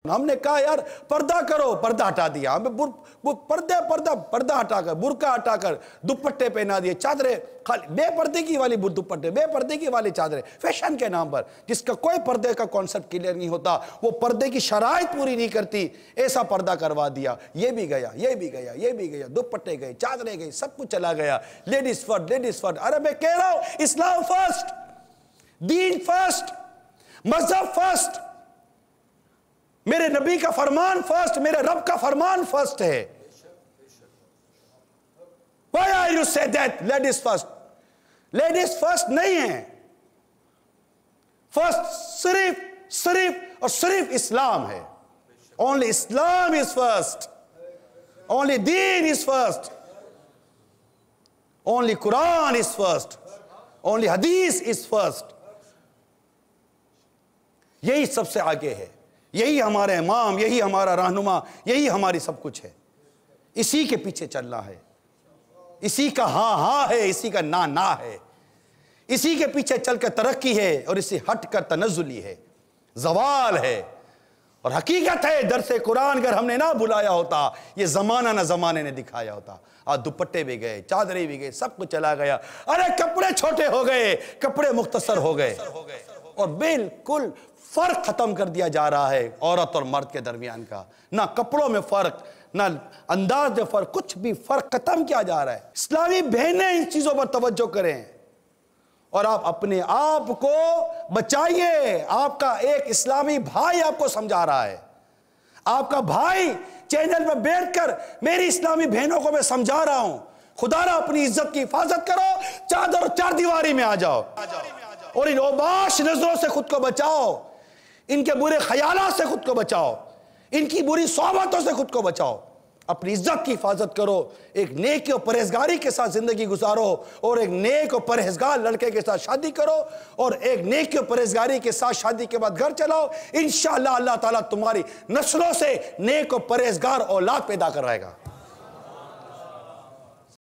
हमने कहा यार पर्दा करो, पर्दा हटा दिया। हमें पर्दा हटाकर, बुर्का हटाकर दुपट्टे पहना दिए, चादरें खाली बेपर्दे की वाली दुपट्टे, बेपर्दे की वाली चादरें, फैशन के नाम पर, जिसका कोई पर्दे का कॉन्सेप्ट क्लियर नहीं होता, वो पर्दे की शराइत पूरी नहीं करती, ऐसा पर्दा करवा दिया। ये भी गया, ये भी गया, ये भी गया, दुपट्टे गए, चादरें गई, सब कुछ चला गया। Ladies first, ladies first. अरे मैं कह रहा हूं इस्लाम फर्स्ट, दीन फर्स्ट, मजहब फर्स्ट, मेरे नबी का फरमान फर्स्ट, मेरे रब का फरमान फर्स्ट है। Why are you say that ladies first? Ladies first नहीं है। फर्स्ट सिर्फ और सिर्फ इस्लाम है। Only Islam is first. Only Deen is first. Only Quran is first. Only Hadith is first. यही सबसे आगे है, यही हमारे इमाम, यही हमारा रहनुमा, यही हमारी सब कुछ है। इसी के पीछे चलना है, इसी का हाँ हाँ है, इसी का ना ना है, इसी के पीछे चलकर तरक्की है और इसी हटकर तनज़्ज़ुली है, जवाल है। और हकीकत है, दरसे कुरान अगर हमने ना बुलाया होता, ये जमाना ना जमाने ने दिखाया होता। आज दुपट्टे भी गए, चादरें भी गए, सब कुछ चला गया। अरे कपड़े छोटे हो गए, कपड़े मुख्तसर हो गए और बिल्कुल फर्क खत्म कर दिया जा रहा है औरत और मर्द के दरमियान का। ना कपड़ों में फर्क, ना अंदाज में फर्क, कुछ भी फर्क खत्म किया जा रहा है। इस्लामी बहनें इन चीजों पर तवज्जो करें और आप अपने आप को बचाइए। आपका एक इस्लामी भाई आपको समझा रहा है, आपका भाई चैनल पर बैठकर मेरी इस्लामी बहनों को मैं समझा रहा हूं, खुदारा अपनी इज्जत की हिफाजत करो, चादर चार दीवारी में आ जाओ और इन ओबाश नजरों से खुद को बचाओ, इनके बुरे ख्यालात से खुद को बचाओ, इनकी बुरी सोबतों से खुद को बचाओ, अपनी इज्जत की हिफाजत करो, एक नेक और परहेजगारी के साथ जिंदगी गुजारो और एक नेक और परहेजगार लड़के के साथ शादी करो और एक नेक और परहेजगारी के साथ शादी के बाद घर चलाओ। इंशाअल्लाह अल्लाह ताला तुम्हारी नस्लों से नेक और परहेजगार औलाद पैदा कराएगा।